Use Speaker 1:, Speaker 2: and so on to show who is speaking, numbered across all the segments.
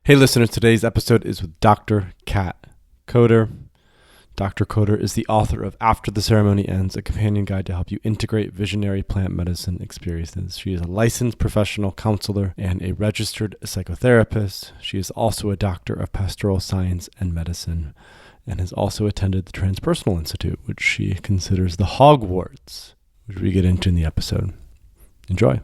Speaker 1: Hey listeners, today's episode is with Dr. Kat Coder. Dr. Coder is the author of After the Ceremony Ends, a companion guide to help you integrate visionary plant medicine experiences. She is a licensed professional counselor and a registered psychotherapist. She is also a doctor of pastoral science and medicine and has also attended the Transpersonal Institute, which she considers the Hogwarts, which we get into in the episode. Enjoy.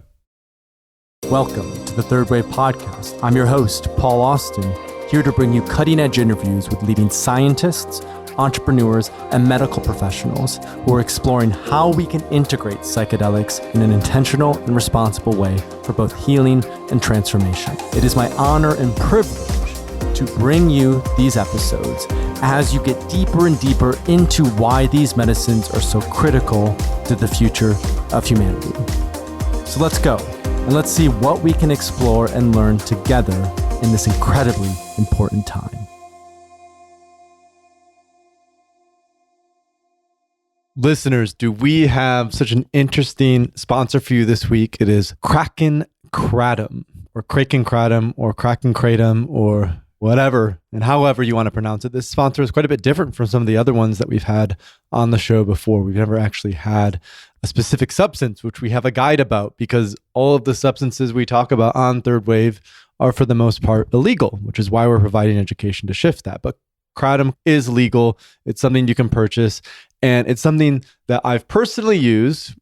Speaker 1: Welcome to the Third Wave Podcast. I'm your host, Paul Austin, here to bring you cutting-edge interviews with leading scientists, entrepreneurs, and medical professionals who are exploring how we can integrate psychedelics in an intentional and responsible way for both healing and transformation. It is my honor and privilege to bring you these episodes as you get deeper and deeper into why these medicines are so critical to the future of humanity. So let's go. And let's see what we can explore and learn together in this incredibly important time. Listeners, do we have such an interesting sponsor for you this week? It is Kraken Kratom, or Kraken Kratom, or Kraken Kratom, or whatever, and however you want to pronounce it. This sponsor is quite a bit different from some of the other ones that we've had on the show before. We've never actually had a specific substance, which we have a guide about, because all of the substances we talk about on Third Wave are for the most part illegal, which is why we're providing education to shift that. But Kratom is legal. It's something you can purchase, and it's something that I've personally used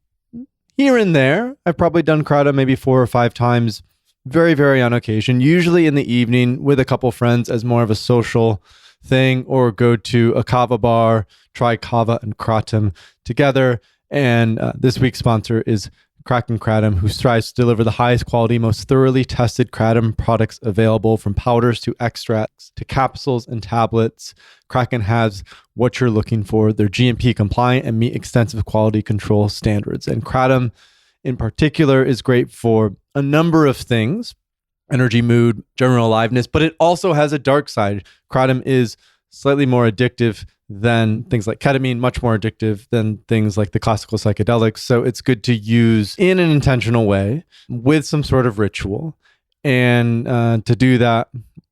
Speaker 1: here and there. I've probably done Kratom maybe 4 or 5 times, very, very on occasion, usually in the evening with a couple friends as more of a social thing, or go to a kava bar, try kava and kratom together. And this week's sponsor is Kraken Kratom, who strives to deliver the highest quality, most thoroughly tested kratom products available, from powders to extracts to capsules and tablets. Kraken has what you're looking for. They're GMP compliant and meet extensive quality control standards. And kratom in particular is great for a number of things: energy, mood, general aliveness, but it also has a dark side. Kratom is slightly more addictive than things like ketamine, much more addictive than things like the classical psychedelics. So it's good to use in an intentional way with some sort of ritual, and to do that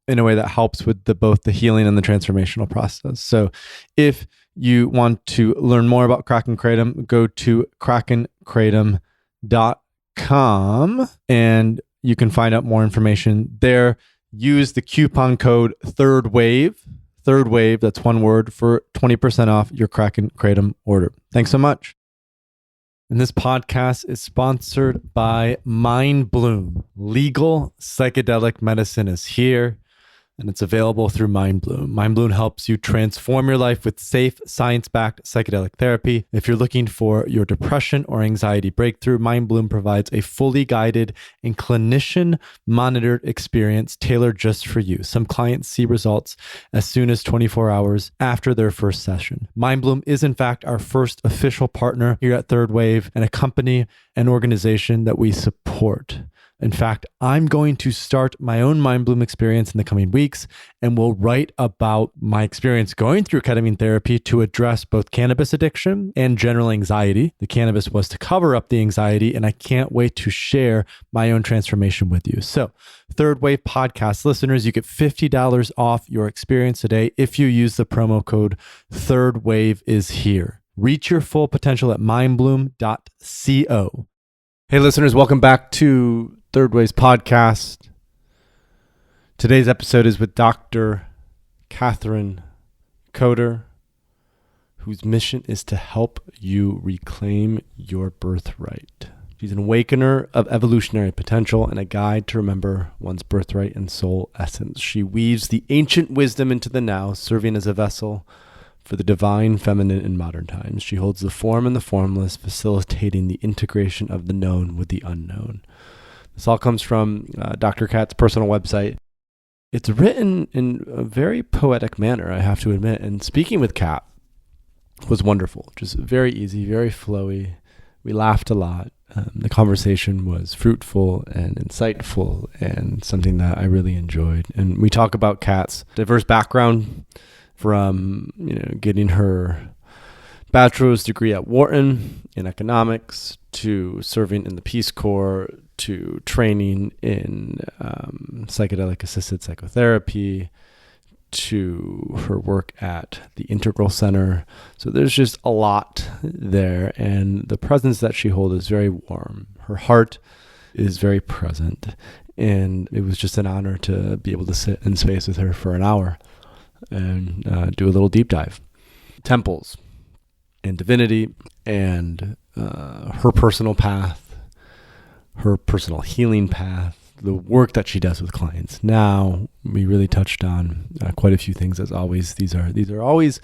Speaker 1: in a way that helps with both the healing and the transformational process. So if you want to learn more about Kraken Kratom, go to krakenkratom.com and you can find out more information there. Use the coupon code THIRDWAVE, that's one word, for 20% off your Kraken Kratom order. Thanks so much. And this podcast is sponsored by Mind Bloom. Legal psychedelic medicine is here, and it's available through Mind Bloom. Mind Bloom helps you transform your life with safe, science-backed psychedelic therapy. If you're looking for your depression or anxiety breakthrough, Mind Bloom provides a fully guided and clinician-monitored experience tailored just for you. Some clients see results as soon as 24 hours after their first session. Mind Bloom is, in fact, our first official partner here at Third Wave, and a company and organization that we support. In fact, I'm going to start my own Mind Bloom experience in the coming weeks, and will write about my experience going through ketamine therapy to address both cannabis addiction and general anxiety. The cannabis was to cover up the anxiety, and I can't wait to share my own transformation with you. So, Third Wave Podcast listeners, you get $50 off your experience today if you use the promo code ThirdWaveIsHere. Reach your full potential at mindbloom.co. Hey listeners, welcome back to Third Wave's podcast. Today's episode is with Dr. Katherine Coder, whose mission is to help you reclaim your birthright. She's an awakener of evolutionary potential and a guide to remember one's birthright and soul essence. She weaves the ancient wisdom into the now, serving as a vessel for the divine feminine in modern times. She holds the form and the formless, facilitating the integration of the known with the unknown. This all comes from Dr. Kat's personal website. It's written in a very poetic manner, I have to admit. And speaking with Kat was wonderful. Just very easy, very flowy. We laughed a lot. The conversation was fruitful and insightful, and something that I really enjoyed. And we talk about Kat's diverse background, from getting her bachelor's degree at Wharton in economics, to serving in the Peace Corps, to training in psychedelic assisted psychotherapy, to her work at the Integral Center. So there's just a lot there. And the presence that she holds is very warm. Her heart is very present. And it was just an honor to be able to sit in space with her for an hour and do a little deep dive. Temples and divinity and her personal path, her personal healing path, the work that she does with clients. Now, we really touched on quite a few things as always. These are always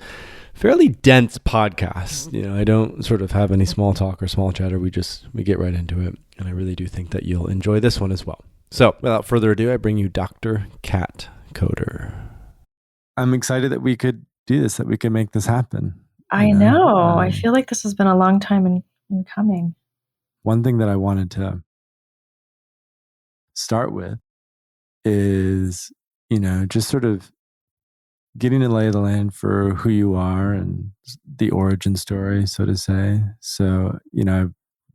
Speaker 1: fairly dense podcasts. I don't sort of have any small talk or small chatter. We get right into it. And I really do think that you'll enjoy this one as well. So without further ado, I bring you Dr. Kat Coder. I'm excited that we could do this, that we could make this happen.
Speaker 2: I know. I feel like this has been a long time in coming.
Speaker 1: One thing that I wanted to start with is, just sort of getting to lay the land for who you are and the origin story, so to say. So, I've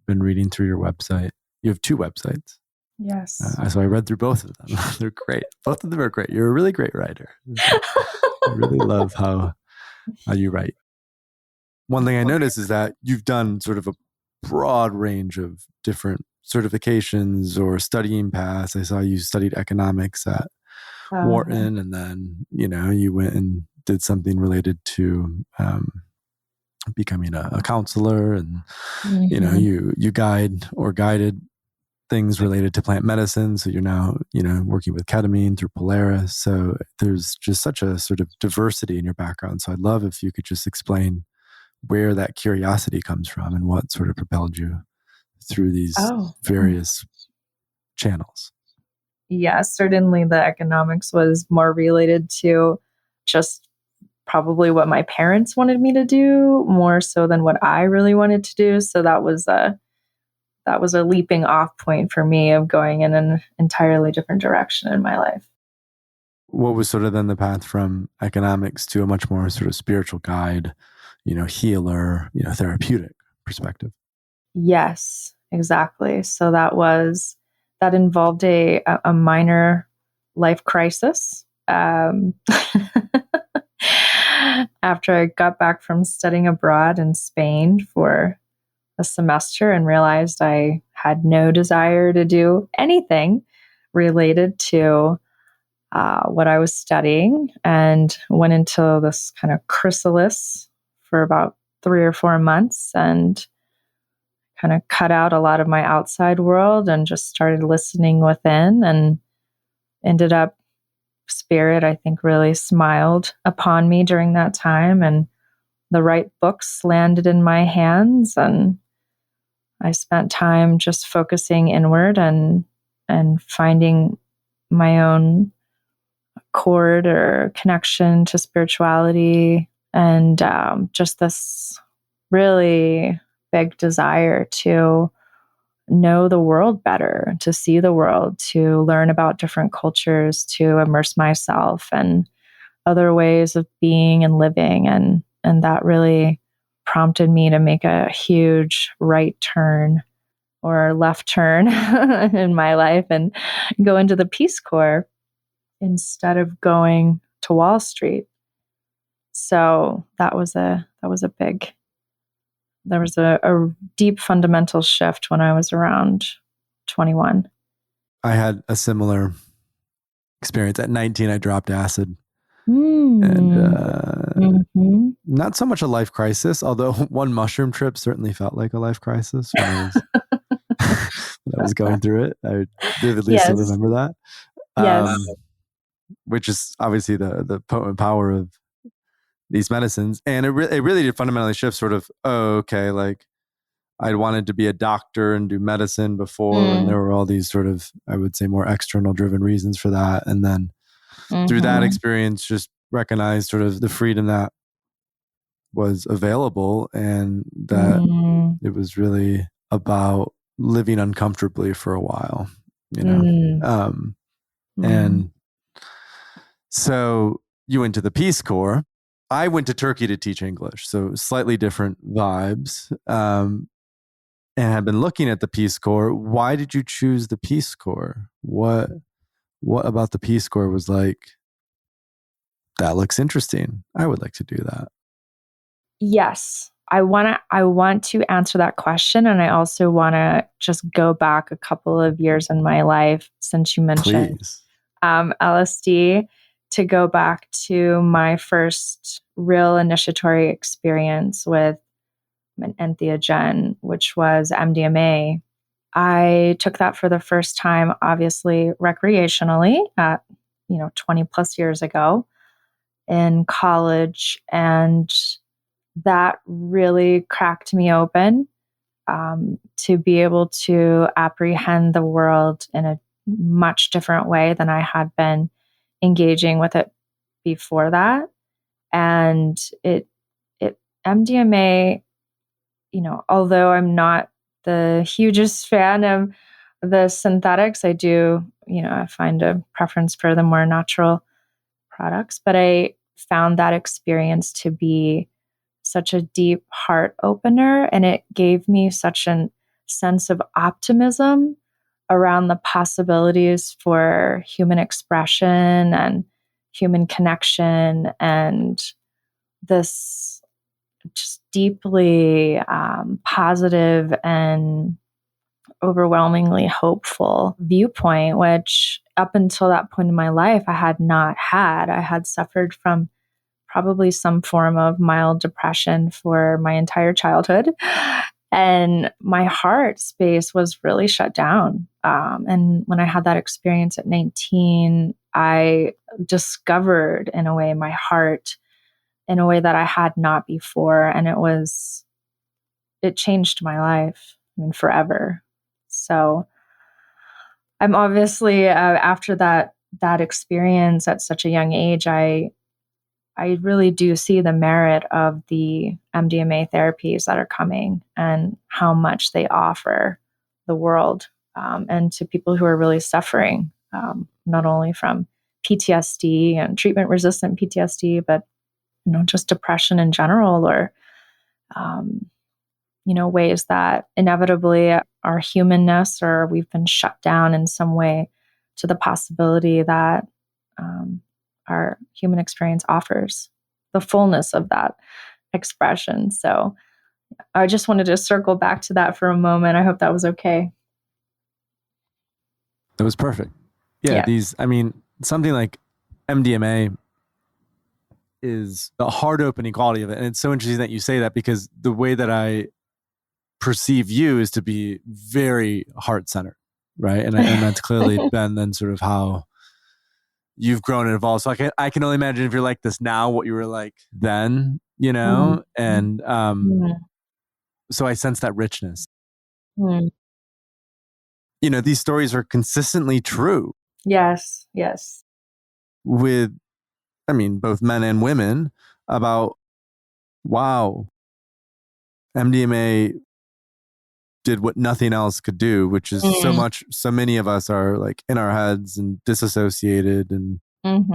Speaker 1: been reading through your website. You have 2 websites.
Speaker 2: Yes.
Speaker 1: So I read through both of them. They're great. Both of them are great. You're a really great writer. I really love how you write. One thing I noticed is that you've done sort of a broad range of different certifications or studying paths. I saw you studied economics at Wharton, and then, you went and did something related to becoming a counselor, and, you guided things related to plant medicine. So you're now, working with ketamine through Polaris. So there's just such a sort of diversity in your background. So I'd love if you could just explain where that curiosity comes from and what sort of propelled you through these various channels.
Speaker 2: Yes, certainly the economics was more related to just probably what my parents wanted me to do more so than what I really wanted to do. So that was a leaping off point for me of going in an entirely different direction in my life.
Speaker 1: What was sort of then the path from economics to a much more sort of spiritual guide, healer, therapeutic perspective?
Speaker 2: Yes, exactly. So that involved a minor life crisis. After I got back from studying abroad in Spain for a semester and realized I had no desire to do anything related to what I was studying, and went into this kind of chrysalis for about 3 or 4 months and kind of cut out a lot of my outside world and just started listening within, and ended up spirit, I think, really smiled upon me during that time, and the right books landed in my hands, and I spent time just focusing inward and finding my own chord or connection to spirituality, and just this really big desire to know the world better, to see the world, to learn about different cultures, to immerse myself and other ways of being and living. And that really prompted me to make a huge right turn or left turn in my life and go into the Peace Corps instead of going to Wall Street. So that was a big, there was a deep fundamental shift when I was around 21.
Speaker 1: I had a similar experience. At 19, I dropped acid. And not so much a life crisis, although one mushroom trip certainly felt like a life crisis when I was going through it. I vividly still remember that. Which is obviously the potent power of these medicines. And it really did fundamentally shift sort of, like I'd wanted to be a doctor and do medicine before, and there were all these sort of, I would say, more external driven reasons for that. And then through that experience, just recognized sort of the freedom that was available, and that it was really about living uncomfortably for a while, and so you went to the Peace Corps. I went to Turkey to teach English, so slightly different vibes. and had been looking at the Peace Corps. Why did you choose the Peace Corps? What about the Peace Corps was like, that looks interesting, I would like to do that?
Speaker 2: Yes. I want to answer that question, and I also want to just go back a couple of years in my life since you mentioned
Speaker 1: Please.
Speaker 2: LSD, to go back to my first real initiatory experience with an entheogen, which was MDMA. I took that for the first time, obviously recreationally at 20 plus years ago in college, and that really cracked me open, to be able to apprehend the world in a much different way than I had been engaging with it before that. And it MDMA, although I'm not the hugest fan of the synthetics, I do, I find a preference for the more natural products, but I found that experience to be such a deep heart opener, and it gave me such a sense of optimism around the possibilities for human expression and human connection, and this just deeply positive and overwhelmingly hopeful viewpoint, which up until that point in my life I had not had. I had suffered from probably some form of mild depression for my entire childhood. And my heart space was really shut down. And when I had that experience at 19, I discovered, in a way, my heart in a way that I had not before. And it changed my life, forever. So I'm obviously, after that experience at such a young age, I really do see the merit of the MDMA therapies that are coming and how much they offer the world, and to people who are really suffering, not only from PTSD and treatment resistant PTSD, but just depression in general, or ways that inevitably our humanness, or we've been shut down in some way to the possibility that our human experience offers the fullness of that expression. So I just wanted to circle back to that for a moment. I hope that was okay.
Speaker 1: It was perfect. Yeah,
Speaker 2: Yeah.
Speaker 1: something like MDMA is the heart opening quality of it. And it's so interesting that you say that, because the way that I perceive you is to be very heart centered, right? And that's clearly been then sort of how you've grown and evolved. So I can only imagine if you're like this now, what you were like then,
Speaker 2: Mm-hmm.
Speaker 1: and
Speaker 2: Mm-hmm.
Speaker 1: so I sense that richness.
Speaker 2: Mm-hmm.
Speaker 1: These stories are consistently true.
Speaker 2: Yes. Yes.
Speaker 1: With, both men and women, about, wow, MDMA did what nothing else could do, which is so many of us are like in our heads and disassociated and,
Speaker 2: shut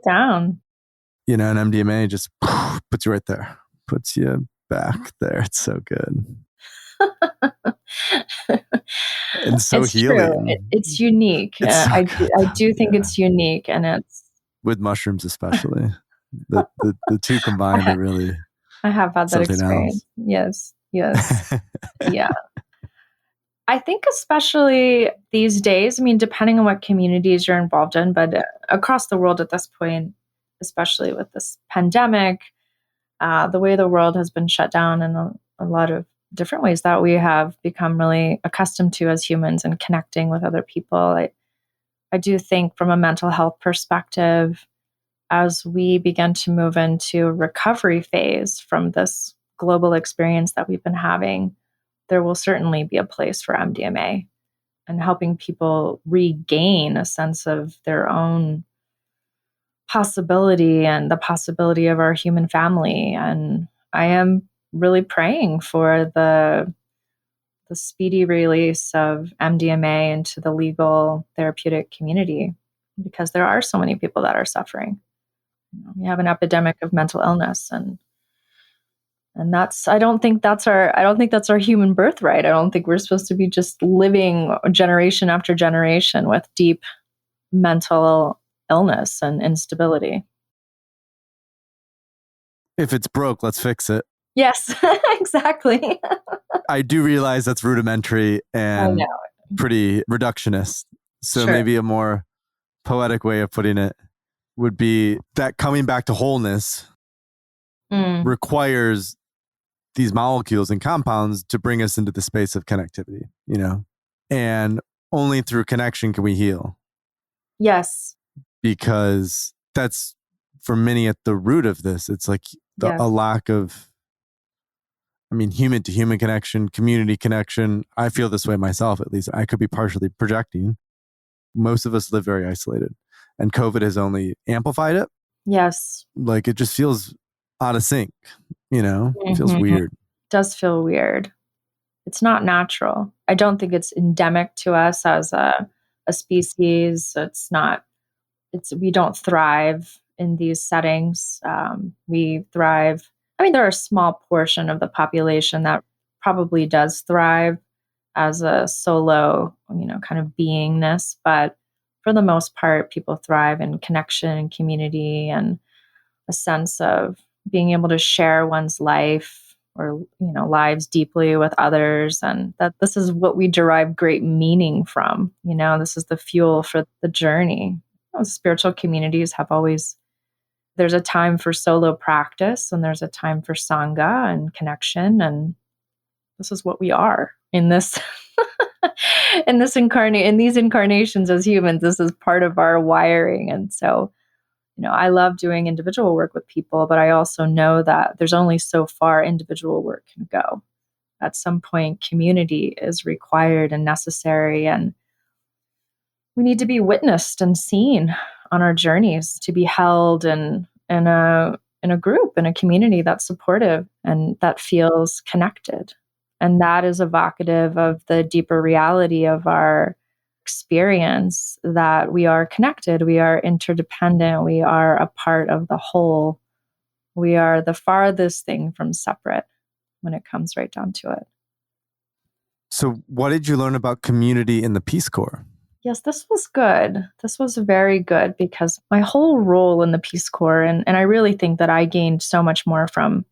Speaker 2: down.
Speaker 1: and MDMA just puts you right there, puts you back there. It's so good. And so
Speaker 2: It's
Speaker 1: healing.
Speaker 2: true. It's unique.
Speaker 1: It's so
Speaker 2: I
Speaker 1: good.
Speaker 2: do think it's unique, and it's
Speaker 1: with mushrooms, especially the two combined are really
Speaker 2: I have had that
Speaker 1: something
Speaker 2: experience.
Speaker 1: else.
Speaker 2: Yes. Yeah. I think especially these days, depending on what communities you're involved in, but across the world at this point, especially with this pandemic, the way the world has been shut down in a lot of different ways that we have become really accustomed to as humans and connecting with other people. I do think from a mental health perspective, as we begin to move into a recovery phase from this global experience that we've been having, there will certainly be a place for MDMA and helping people regain a sense of their own possibility and the possibility of our human family. And I am really praying for the speedy release of MDMA into the legal therapeutic community, because there are so many people that are suffering. We have an epidemic of mental illness, and And I don't think that's our human birthright. I don't think we're supposed to be just living generation after generation with deep mental illness and instability.
Speaker 1: If it's broke, let's fix it.
Speaker 2: Yes, exactly.
Speaker 1: I do realize that's rudimentary
Speaker 2: I
Speaker 1: and
Speaker 2: know.
Speaker 1: pretty reductionist. So
Speaker 2: Sure.
Speaker 1: maybe a more poetic way of putting it would be that coming back to wholeness requires these molecules and compounds to bring us into the space of connectivity, and only through connection can we heal.
Speaker 2: Yes.
Speaker 1: Because that's for many at the root of this. It's like a lack of, human to human connection, community connection. I feel this way myself, at least. I could be partially projecting. Most of us live very isolated, and COVID has only amplified it.
Speaker 2: Yes.
Speaker 1: Like it just feels out of sync, It feels weird.
Speaker 2: It does feel weird. It's not natural. I don't think it's endemic to us as a species. We don't thrive in these settings. We thrive. There are a small portion of the population that probably does thrive as a solo, kind of beingness. But for the most part, people thrive in connection and community and a sense of being able to share one's life or, lives deeply with others. And that this is what we derive great meaning from. This is the fuel for the journey. Spiritual communities there's a time for solo practice and there's a time for sangha and connection. And this is what we are in this, in these incarnations as humans. This is part of our wiring. And so, I love doing individual work with people, but I also know that there's only so far individual work can go. At some point, community is required and necessary. And we need to be witnessed and seen on our journeys, to be held in a group, in a community that's supportive and that feels connected. And that is evocative of the deeper reality of our experience, that we are connected, we are interdependent, we are a part of the whole. We are the farthest thing from separate when it comes right down to it.
Speaker 1: So what did you learn about community in the Peace Corps?
Speaker 2: Yes, this was good. This was very good because my whole role in the Peace Corps, and I really think that I gained so much more from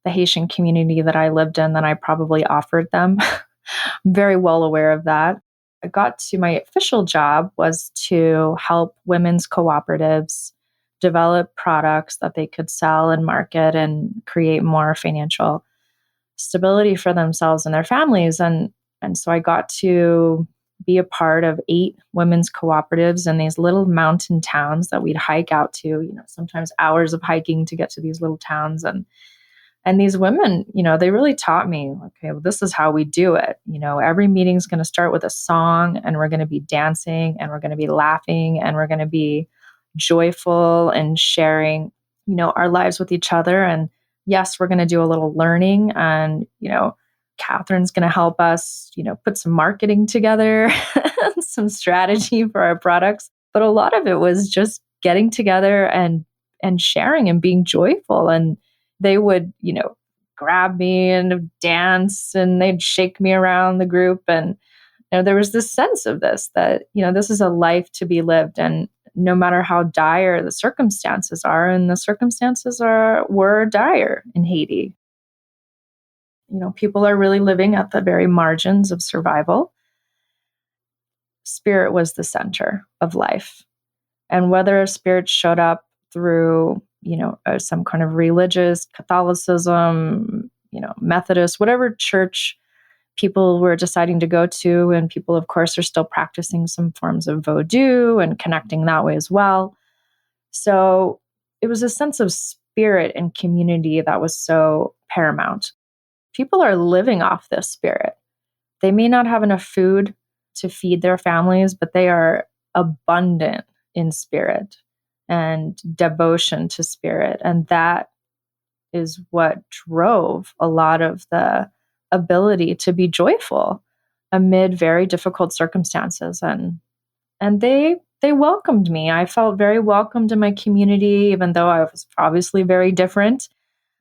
Speaker 2: the Haitian community that I lived in than I probably offered them. I'm very well aware of that. I got to my official job was to help women's cooperatives develop products that they could sell and market and create more financial stability for themselves and their families. And so I got to be a part of 8 women's cooperatives in these little mountain towns that we'd hike out to, sometimes hours of hiking to get to these little towns. And these women, they really taught me, okay, well, this is how we do it. Every meeting's going to start with a song, and we're going to be dancing, and we're going to be laughing, and we're going to be joyful and sharing, our lives with each other. And yes, we're going to do a little learning, and, Katherine's going to help us, put some marketing together, some strategy for our products. But a lot of it was just getting together and sharing and being joyful. And they would, grab me and dance, and they'd shake me around the group. And there was this sense of this, that, this is a life to be lived. And no matter how dire the circumstances are, and the circumstances were dire in Haiti, people are really living at the very margins of survival. Spirit was the center of life. And whether a spirit showed up through, some kind of religious Catholicism, Methodist, whatever church people were deciding to go to, and people, of course, are still practicing some forms of voodoo and connecting that way as well. So it was a sense of spirit and community that was so paramount. People are living off this spirit. They may not have enough food to feed their families, but they are abundant in spirit and devotion to spirit. And that is what drove a lot of the ability to be joyful amid very difficult circumstances. And they welcomed me. I felt very welcomed in my community, even though I was obviously very different.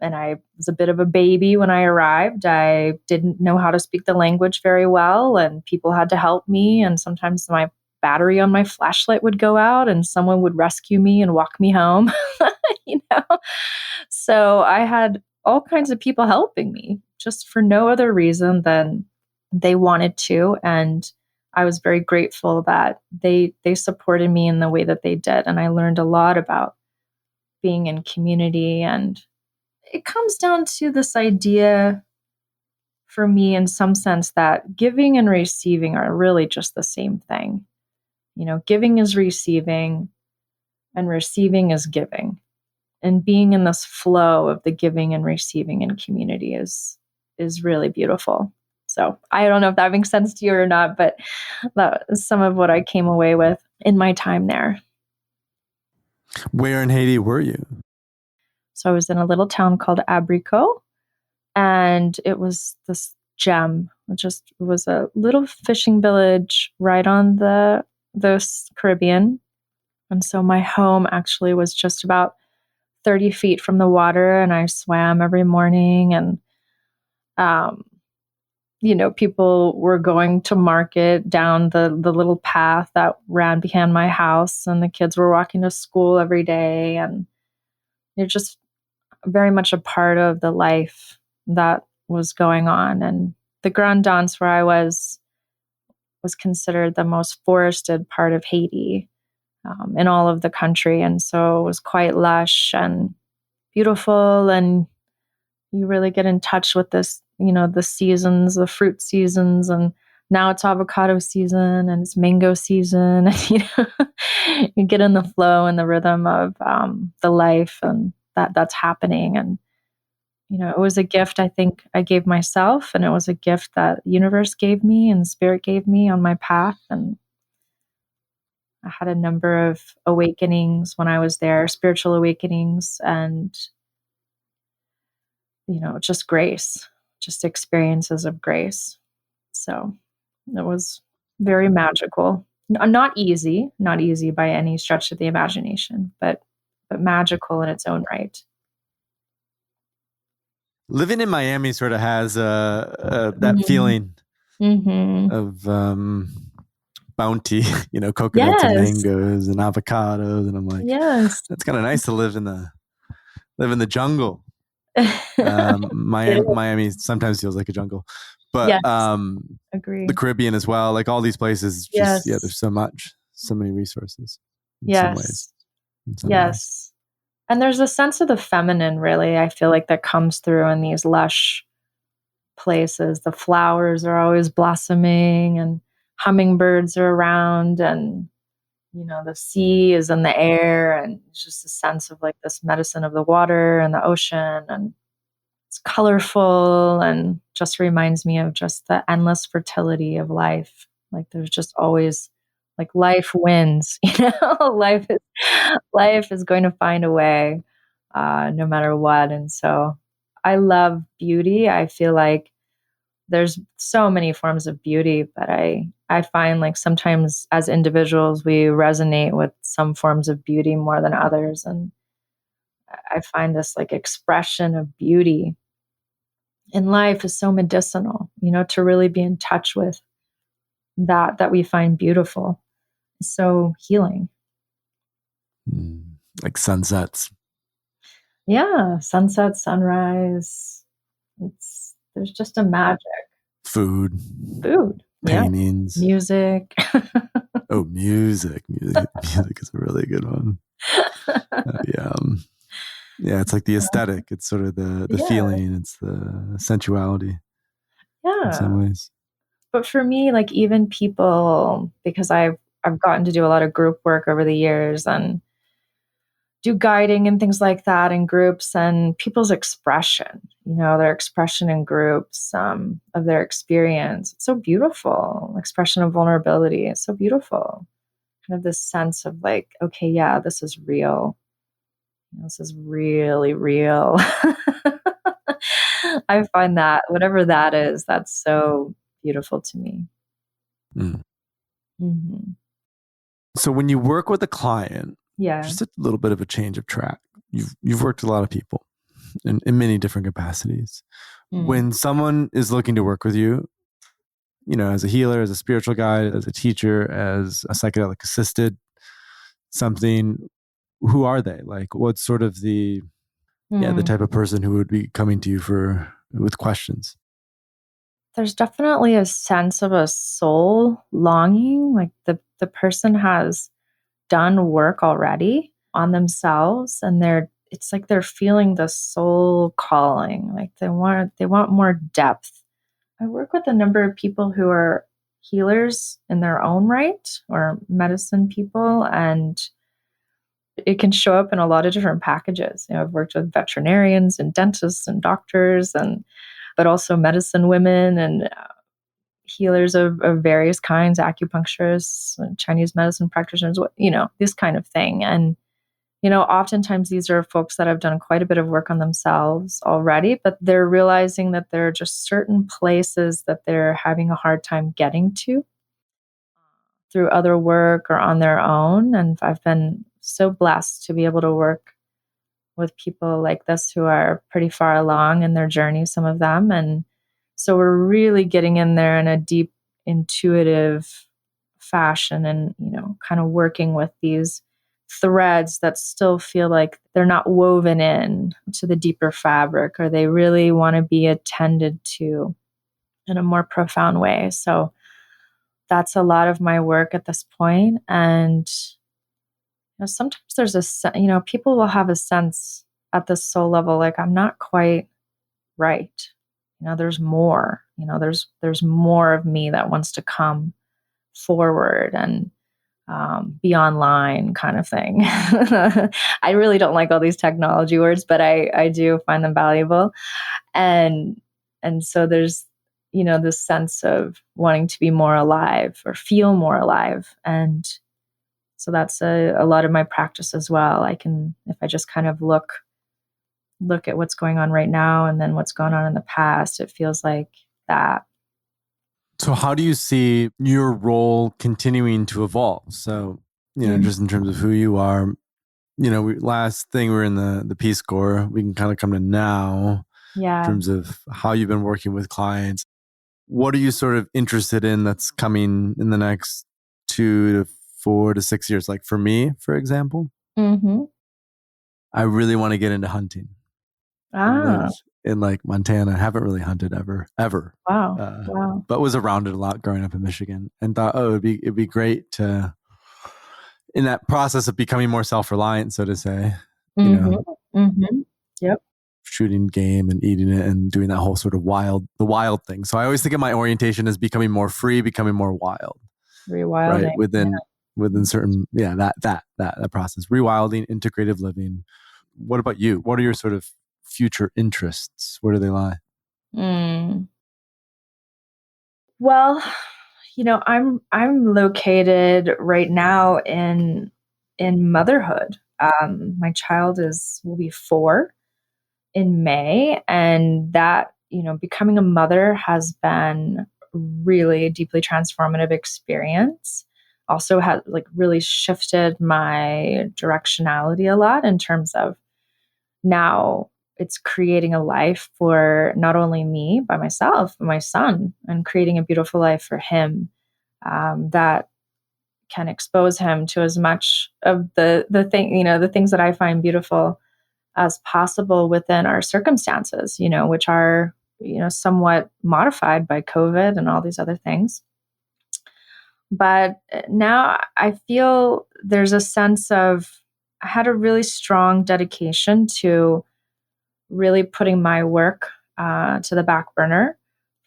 Speaker 2: And I was a bit of a baby when I arrived. I didn't know how to speak the language very well, and people had to help me. And sometimes my battery on my flashlight would go out, and someone would rescue me and walk me home. you know? So I had all kinds of people helping me just for no other reason than they wanted to. And I was very grateful that they supported me in the way that they did. And I learned a lot about being in community. And it comes down to this idea for me in some sense that giving and receiving are really just the same thing. Giving is receiving and receiving is giving. And being in this flow of the giving and receiving in community is really beautiful. So I don't know if that makes sense to you or not, but that is some of what I came away with in my time there.
Speaker 1: Where in Haiti were you?
Speaker 2: So I was in a little town called Abrico, and it was this gem. It was a little fishing village right on the Caribbean. And so my home actually was just about 30 feet from the water, and I swam every morning. And, people were going to market down the little path that ran behind my house, and the kids were walking to school every day. And you're just very much a part of the life that was going on. And the Grand Dance where I was considered the most forested part of Haiti in all of the country. And so it was quite lush and beautiful. And you really get in touch with this, the seasons, the fruit seasons. And now it's avocado season and it's mango season. And, you get in the flow and the rhythm of the life and that's happening. And, it was a gift I think I gave myself, and it was a gift that the universe gave me and spirit gave me on my path. And I had a number of awakenings when I was there, spiritual awakenings, and, just grace, just experiences of grace. So it was very magical. Not easy by any stretch of the imagination, but magical in its own right.
Speaker 1: Living in Miami sort of has that feeling of bounty, coconuts and mangoes and avocados, and I'm like,
Speaker 2: yes,
Speaker 1: that's kind of nice to live in the jungle. Miami sometimes feels like a jungle, but
Speaker 2: agree.
Speaker 1: The Caribbean as well, like all these places, just there's so many resources in some ways.
Speaker 2: Yes. And there's a sense of the feminine, really, I feel like, that comes through in these lush places. The flowers are always blossoming and hummingbirds are around, and, the sea is in the air, and it's just a sense of like this medicine of the water and the ocean, and it's colorful and just reminds me of just the endless fertility of life. Like there's just always like life wins, life is going to find a way, no matter what. And so I love beauty. I feel like there's so many forms of beauty, but I find like sometimes as individuals, we resonate with some forms of beauty more than others. And I find this like expression of beauty in life is so medicinal, to really be in touch with that we find beautiful. So healing.
Speaker 1: Like sunsets.
Speaker 2: Yeah, sunset, sunrise. There's just a magic.
Speaker 1: Food. Paintings.
Speaker 2: Yeah. Music.
Speaker 1: Oh, music is a really good one. Yeah, it's like the aesthetic. It's sort of the feeling. It's the sensuality.
Speaker 2: Yeah.
Speaker 1: In some ways.
Speaker 2: But for me, like even people, because I've gotten to do a lot of group work over the years and do guiding and things like that in groups, and people's expression, their expression in groups of their experience. It's so beautiful. Expression of vulnerability. It's so beautiful. Kind of this sense of like, okay, yeah, this is real. This is really real. I find that whatever that is, that's so beautiful to me. Mm-hmm.
Speaker 1: So when you work with a client,
Speaker 2: yeah,
Speaker 1: just a little bit of a change of track. You've worked with a lot of people. in many different capacities. When someone is looking to work with you, as a healer, as a spiritual guide, as a teacher, as a psychedelic assisted something, who are they? Like, what's sort of the type of person who would be coming to you with questions?
Speaker 2: There's definitely a sense of a soul longing, like the person has done work already on themselves, and it's like they're feeling the soul calling, like they want more depth. I work with a number of people who are healers in their own right, or medicine people, and it can show up in a lot of different packages. I've worked with veterinarians and dentists and doctors, but also medicine women and healers of various kinds, acupuncturists, Chinese medicine practitioners, this kind of thing. And, oftentimes these are folks that have done quite a bit of work on themselves already, but they're realizing that there are just certain places that they're having a hard time getting to through other work or on their own. And I've been so blessed to be able to work with people like this who are pretty far along in their journey, some of them. And so we're really getting in there in a deep, intuitive fashion and, kind of working with these threads that still feel like they're not woven in to the deeper fabric, or they really want to be attended to in a more profound way. So that's a lot of my work at this point. And sometimes there's people will have a sense at the soul level, like, I'm not quite right. There's more, there's more of me that wants to come forward and be online, kind of thing. I really don't like all these technology words, but I do find them valuable. And so there's, this sense of wanting to be more alive or feel more alive. And so that's a lot of my practice as well. If I just kind of look at what's going on right now and then what's gone on in the past, it feels like that.
Speaker 1: So how do you see your role continuing to evolve? So, just in terms of who you are, last thing we were in the Peace Corps, we can kind of come to now in terms of how you've been working with clients. What are you sort of interested in that's coming in the next 2 to 4 to 6 years? Like for me, for example, I really want to get into hunting. I live in like Montana. I haven't really hunted ever.
Speaker 2: Wow.
Speaker 1: But was around it a lot growing up in Michigan, and thought, it'd be great to, in that process of becoming more self-reliant, so to say,
Speaker 2: Yep.
Speaker 1: shooting game and eating it and doing that whole sort of the wild thing. So I always think of my orientation as becoming more free, becoming more wild.
Speaker 2: Rewilding.
Speaker 1: Right? Within certain, that process. Rewilding, integrative living. What about you? What are your sort of future interests? Where do they lie?
Speaker 2: Well, I'm located right now in motherhood. My child will be 4 in May, and that, becoming a mother has been really deeply transformative experience. Also has really shifted my directionality a lot in terms of now it's creating a life for not only me by myself, but my son, and creating a beautiful life for him that can expose him to as much of the things that I find beautiful as possible within our circumstances, which are, somewhat modified by COVID and all these other things. But now I feel there's a sense of, I had a really strong dedication to really putting my work to the back burner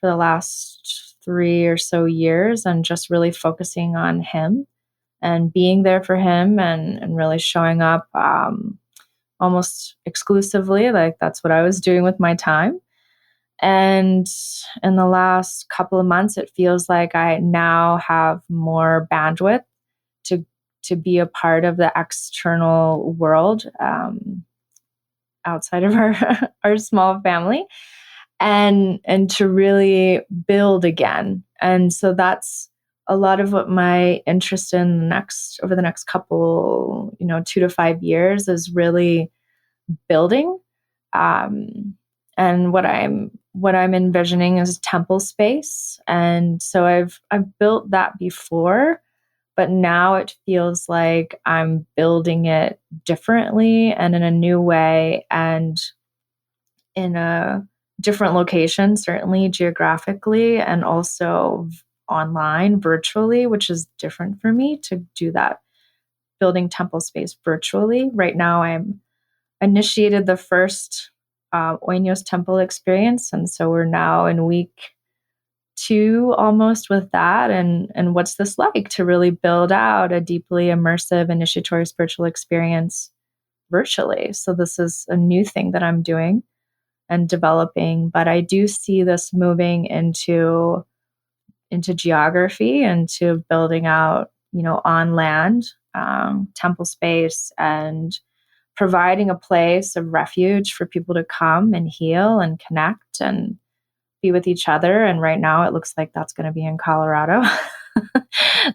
Speaker 2: for the last 3 or so years, and just really focusing on him and being there for him and really showing up almost exclusively. Like that's what I was doing with my time. And in the last couple of months, it feels like I now have more bandwidth to be a part of the external world outside of our small family, and to really build again. And so that's a lot of what my interest in over the next couple, 2 to 5 years is really building And what I'm envisioning is temple space. And so I've built that before, but now it feels like I'm building it differently and in a new way and in a different location, certainly geographically and also online, virtually, which is different for me to do that, building temple space virtually. Right now, I'm initiated the first Oinos temple experience. And so we're now in week 2 almost with that. And what's this like to really build out a deeply immersive initiatory spiritual experience virtually? So this is a new thing that I'm doing and developing, but I do see this moving into geography and to building out, on land, temple space, and providing a place of refuge for people to come and heal and connect and be with each other. And right now it looks like that's going to be in Colorado,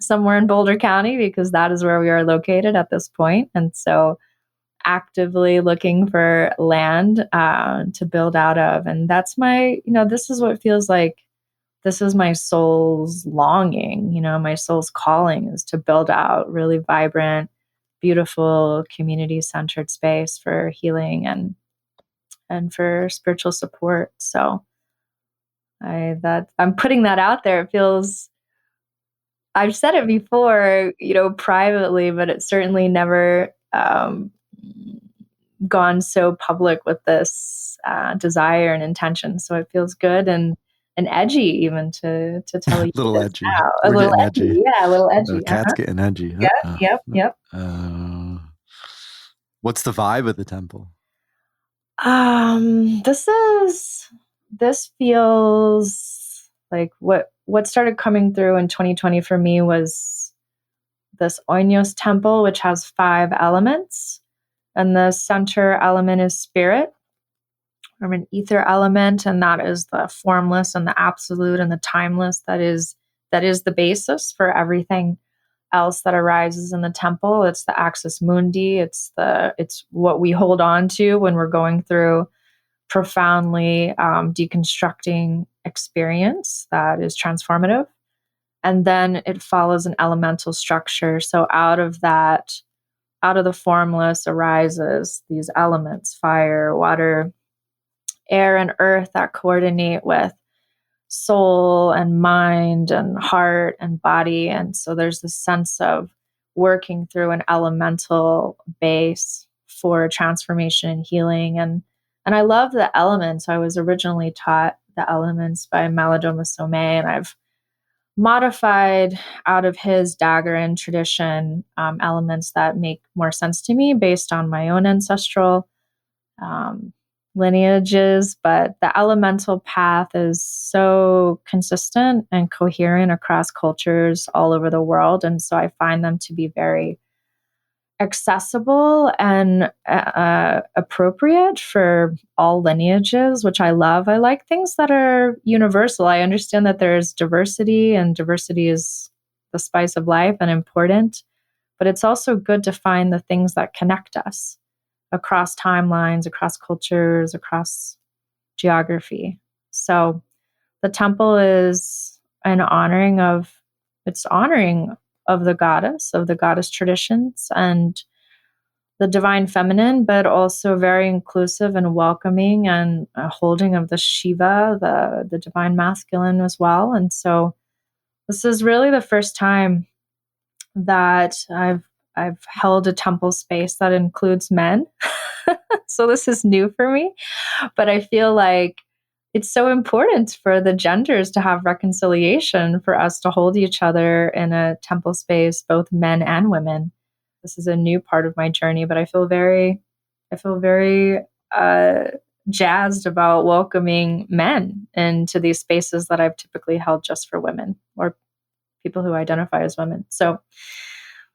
Speaker 2: somewhere in Boulder County, because that is where we are located at this point. And so actively looking for land to build out of. And that's this is what feels like this is my soul's longing, my soul's calling is to build out really vibrant, beautiful, community-centered space for healing and for spiritual support. So I'm putting that out there. It feels, I've said it before, privately, but it's certainly never gone so public with this desire and intention. So it feels good and edgy even to tell you
Speaker 1: little
Speaker 2: this
Speaker 1: edgy.
Speaker 2: now.
Speaker 1: We're getting edgy.
Speaker 2: Yeah, a little edgy.
Speaker 1: Cat's getting edgy.
Speaker 2: Yep.
Speaker 1: What's the vibe of the temple?
Speaker 2: This feels like what started coming through in 2020 for me was this Oinos temple, which has 5 elements. And the center element is spirit, or an ether element, and that is the formless and the absolute and the timeless. That is the basis for everything else that arises in the temple. It's the axis mundi. It's what we hold on to when we're going through profoundly deconstructing experience that is transformative. And then it follows an elemental structure. So out of the formless arises these elements: fire, water, air, and earth, that coordinate with soul and mind and heart and body. And so there's this sense of working through an elemental base for transformation and healing. And I love the elements. I was originally taught the elements by Malidoma Somé, and I've modified out of his Daggerin tradition elements that make more sense to me based on my own ancestral lineages. But the elemental path is so consistent and coherent across cultures all over the world. And so I find them to be very accessible and appropriate for all lineages, which I love. I like things that are universal. I understand that there's diversity, and diversity is the spice of life and important, but it's also good to find the things that connect us across timelines, across cultures, across geography. So the temple is an honoring of the goddess traditions and the divine feminine, but also very inclusive and welcoming and a holding of the Shiva, the divine masculine as well. And so this is really the first time that I've held a temple space that includes men. So this is new for me, but I feel like it's so important for the genders to have reconciliation, for us to hold each other in a temple space, both men and women. This is a new part of my journey, but I feel very jazzed about welcoming men into these spaces that I've typically held just for women or people who identify as women. So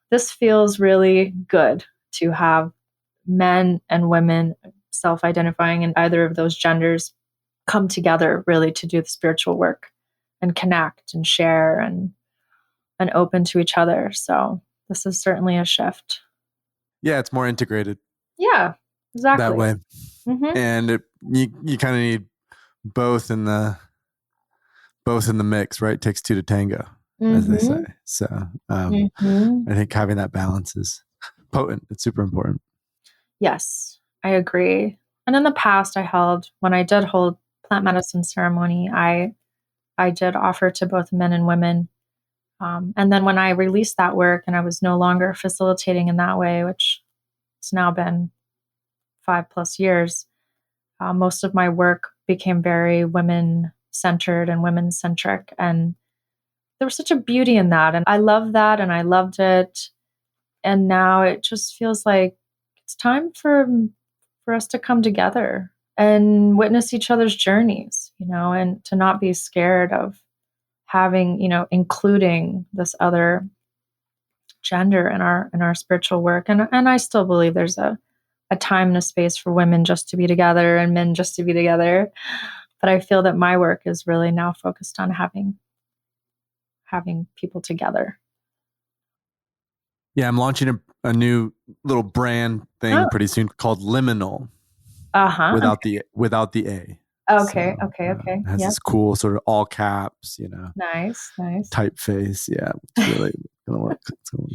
Speaker 2: this feels really good to have men and women self-identifying in either of those genders come together really to do the spiritual work and connect and share and open to each other. So this is certainly a shift.
Speaker 1: Yeah, it's more integrated.
Speaker 2: Yeah, exactly.
Speaker 1: That way.
Speaker 2: Mm-hmm.
Speaker 1: and you kind of need both in the mix, right? Takes two to tango, as they say.
Speaker 2: Mm-hmm.
Speaker 1: So
Speaker 2: Mm-hmm.
Speaker 1: I think having that balance is potent. It's super important.
Speaker 2: Yes, I agree. And in the past, when I did hold plant medicine ceremony, I did offer to both men and women. And then when I released that work and I was no longer facilitating in that way, which it's now been 5+ years, most of my work became very women centered and women centric. And there was such a beauty in that. And I loved that and I loved it. And now it just feels like it's time for us to come together and witness each other's journeys, and to not be scared of having, including this other gender in our spiritual work. And I still believe there's a time and a space for women just to be together and men just to be together. But I feel that my work is really now focused on having people together.
Speaker 1: Yeah, I'm launching a new little brand thing
Speaker 2: Oh,
Speaker 1: pretty soon called Liminal,
Speaker 2: uh-huh.
Speaker 1: without the A.
Speaker 2: Okay,
Speaker 1: So
Speaker 2: okay, okay.
Speaker 1: it has
Speaker 2: Yeah.
Speaker 1: this cool sort of all caps,
Speaker 2: Nice, nice.
Speaker 1: typeface. Yeah, it's gonna look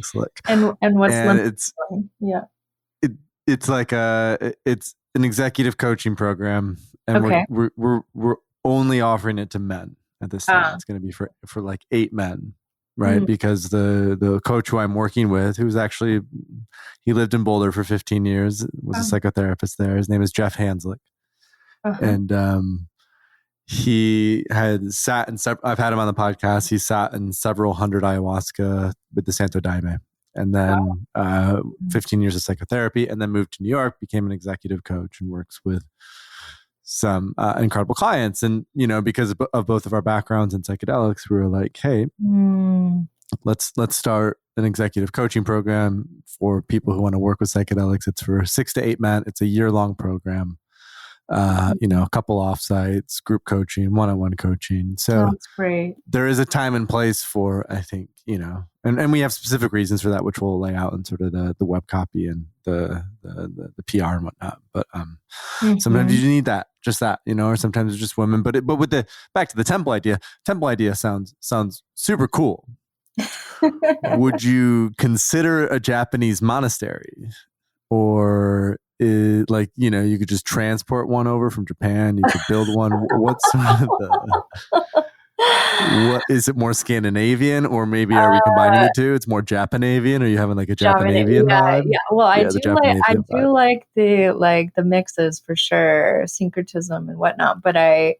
Speaker 1: slick.
Speaker 2: And what's
Speaker 1: And
Speaker 2: limit? Yeah.
Speaker 1: it, it's an executive coaching program, and
Speaker 2: Okay.
Speaker 1: we're only offering it to men at this time.
Speaker 2: Ah.
Speaker 1: It's going to be for like 8 men, right?
Speaker 2: Mm.
Speaker 1: Because the coach who I'm working with, who's actually, he lived in Boulder for 15 years, was a
Speaker 2: Oh,
Speaker 1: psychotherapist there. His name is Jeff Hanslick,
Speaker 2: uh-huh.
Speaker 1: and he had sat in I've had him on the podcast. He sat in several hundred ayahuasca with the Santo Daime, and
Speaker 2: Wow.
Speaker 1: then 15 years of psychotherapy, and then moved to New York, became an executive coach, and works with some incredible clients. And because of both of our backgrounds in psychedelics, we were like, hey,
Speaker 2: Mm.
Speaker 1: let's start an executive coaching program for people who want to work with psychedelics. It's for 6 to 8 men. It's a year-long program. A couple offsites, group coaching, one-on-one coaching. So
Speaker 2: That's great.
Speaker 1: there is a time and place for, I think, and we have specific reasons for that, which we'll lay out in sort of the web copy and the PR and whatnot. But sometimes
Speaker 2: Mm-hmm.
Speaker 1: you need just that, or sometimes it's just women. But with the back to the temple idea sounds super cool. Would you consider a Japanese monastery? Or you could just transport one over from Japan, you could build one. What's sort of what is it, more Scandinavian, or maybe are we combining the two? It's more Japanavian, or are you having like a Japanavian
Speaker 2: Yeah,
Speaker 1: vibe?
Speaker 2: yeah. Well,
Speaker 1: Yeah, the
Speaker 2: I
Speaker 1: Japanavian vibe.
Speaker 2: do like the mixes for sure, syncretism and whatnot. But I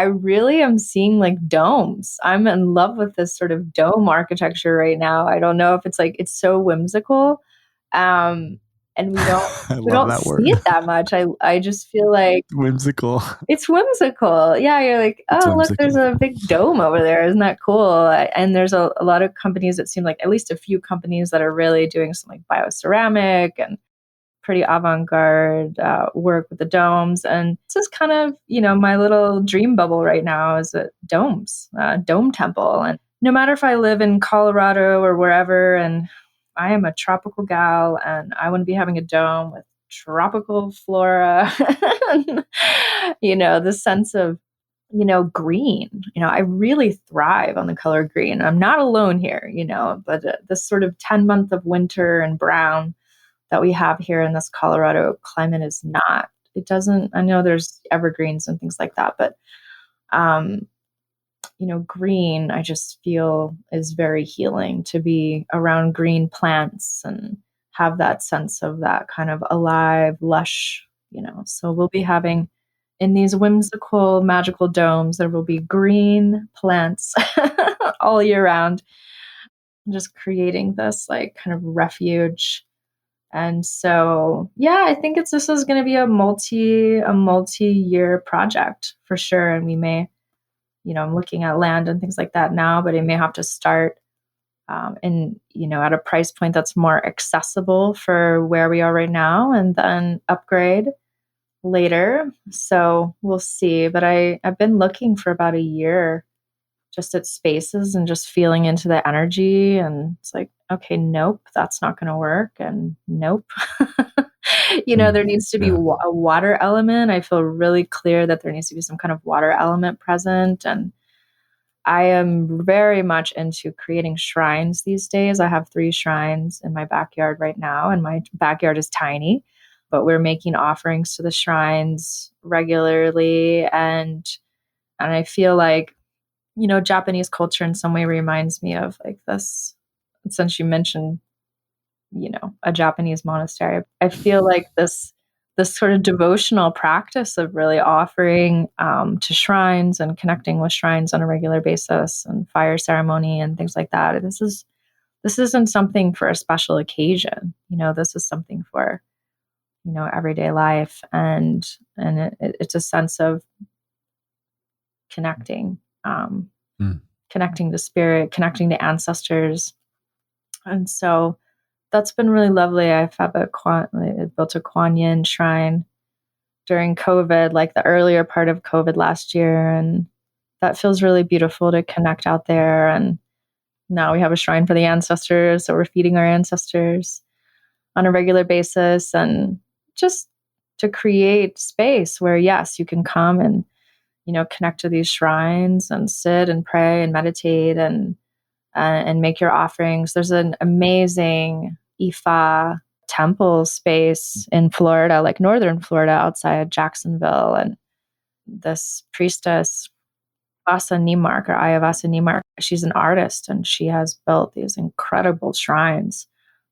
Speaker 2: really am seeing like domes. I'm in love with this sort of dome architecture right now. I don't know if it's so whimsical. Um, and we don't
Speaker 1: I
Speaker 2: we
Speaker 1: love
Speaker 2: don't
Speaker 1: that
Speaker 2: see
Speaker 1: word.
Speaker 2: it that much. I just feel like
Speaker 1: Whimsical.
Speaker 2: it's whimsical. Yeah, you're like,
Speaker 1: It's
Speaker 2: oh, look, there's
Speaker 1: whimsical.
Speaker 2: a big dome over there. Isn't that cool? And there's a lot of companies that seem like, at least a few companies that are really doing some like bioceramic and pretty avant-garde work with the domes. And this is kind of, my little dream bubble right now is a dome temple. And no matter if I live in Colorado or wherever, and I am a tropical gal and I want to be having a dome with tropical flora, the sense of, green. I really thrive on the color green. I'm not alone here, but this sort of 10 month of winter and brown that we have here in this Colorado climate is not. It doesn't. I know there's evergreens and things like that, but um, green, I just feel is very healing to be around green plants and have that sense of that kind of alive, lush. So we'll be having in these whimsical, magical domes. There will be green plants all year round, just creating this like kind of refuge. And so, yeah, I think this is going to be a multi-year project for sure. And we may, I'm looking at land and things like that now, but it may have to start at a price point that's more accessible for where we are right now, and then upgrade later. So we'll see. But I've been looking for about a year just at spaces and just feeling into the energy. And it's like, okay, nope, that's not going to work. And nope. There needs to be a water element. I feel really clear that there needs to be some kind of water element present. And I am very much into creating shrines these days. I have 3 shrines in my backyard right now, and my backyard is tiny, but we're making offerings to the shrines regularly. And I feel like, Japanese culture in some way reminds me of like this, since you mentioned, a Japanese monastery. I feel like this sort of devotional practice of really offering to shrines and connecting with shrines on a regular basis and fire ceremony and things like that. This isn't something for a special occasion. This is something for, everyday life, and it's a sense of connecting, connecting to spirit, connecting to ancestors. And so that's been really lovely. I built a Kuan Yin shrine during COVID, like the earlier part of COVID last year. And that feels really beautiful to connect out there. And now we have a shrine for the ancestors. So we're feeding our ancestors on a regular basis, and just to create space where, yes, you can come and, connect to these shrines and sit and pray and meditate and make your offerings. There's an amazing Ifa temple space in Florida, like northern Florida, outside Jacksonville. And this priestess, Ayavasa Nimark, she's an artist, and she has built these incredible shrines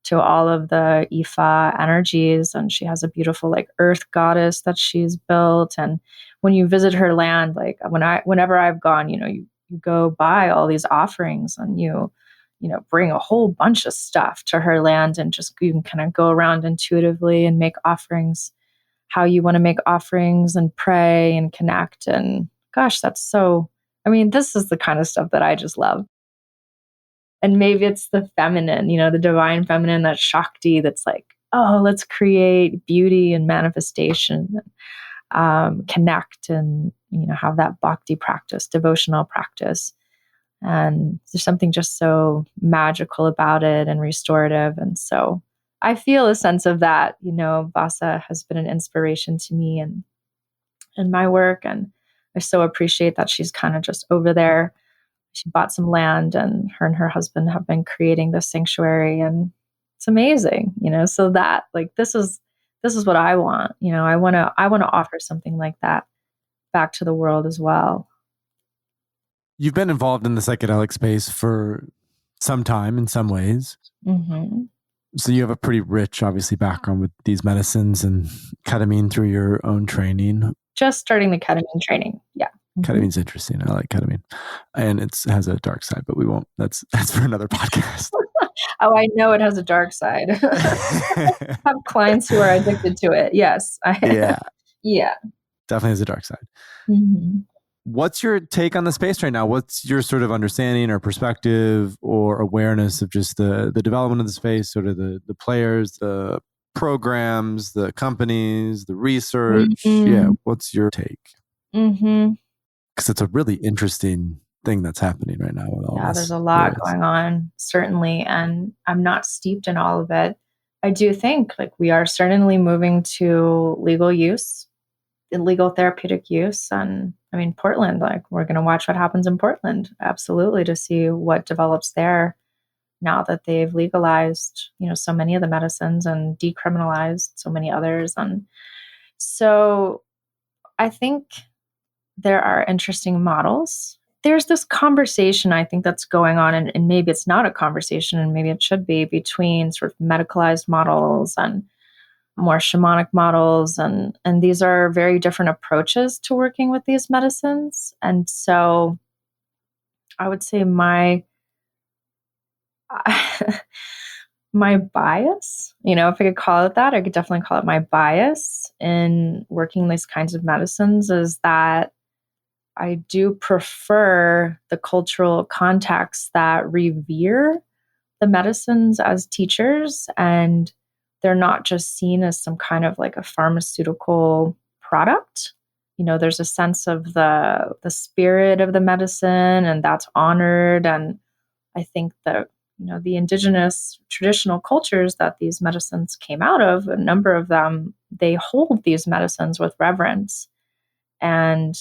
Speaker 2: to all of the Ifa energies. And she has a beautiful like earth goddess that she's built. And when you visit her land, like whenever I've gone, you go buy all these offerings, and you bring a whole bunch of stuff to her land, and just you can kind of go around intuitively and make offerings how you want to make offerings and pray and connect. And gosh, this is the kind of stuff that I just love. And maybe it's the feminine, the divine feminine, that Shakti, that's like, oh, let's create beauty and manifestation, connect, and, have that bhakti practice, devotional practice. And there's something just so magical about it and restorative. And so I feel a sense of that. Vasa has been an inspiration to me and in my work. And I so appreciate that she's kind of just over there. She bought some land, and her husband have been creating this sanctuary, and it's amazing, so that like, this is what I want. I want to offer something like that back to the world as well.
Speaker 1: You've been involved in the psychedelic space for some time in some ways.
Speaker 2: Mm-hmm.
Speaker 1: So you have a pretty rich, obviously, background with these medicines and ketamine through your own training.
Speaker 2: Just starting the ketamine training. Yeah.
Speaker 1: Mm-hmm. Ketamine's interesting. I like ketamine. And it has a dark side, but we won't. That's for another podcast.
Speaker 2: Oh, I know it has a dark side. I have clients who are addicted to it. Yes. Yeah.
Speaker 1: Definitely has a dark side.
Speaker 2: Mm-hmm.
Speaker 1: What's your take on the space right now? What's your sort of understanding or perspective or awareness of just the development of the space, sort of the players, the programs, the companies, the research?
Speaker 2: Mm-hmm.
Speaker 1: Yeah. What's your take?
Speaker 2: Mm-hmm.
Speaker 1: Because it's a really interesting thing that's happening right now. With all this.
Speaker 2: There's a lot going on, certainly. And I'm not steeped in all of it. I do think like we are certainly moving to legal use, illegal therapeutic use. And Portland, like we're going to watch what happens in Portland, absolutely, to see what develops there now that they've legalized, so many of the medicines and decriminalized so many others. And so I think there are interesting models. There's this conversation, I think, that's going on, and maybe it's not a conversation, and maybe it should be, between sort of medicalized models and more shamanic models. And these are very different approaches to working with these medicines. And so I would say my bias, if I could call it that, I could definitely call it my bias in working these kinds of medicines, is that I do prefer the cultural contexts that revere the medicines as teachers, and they're not just seen as some kind of like a pharmaceutical product. There's a sense of the spirit of the medicine, and that's honored. And I think that, the indigenous traditional cultures that these medicines came out of, a number of them, they hold these medicines with reverence and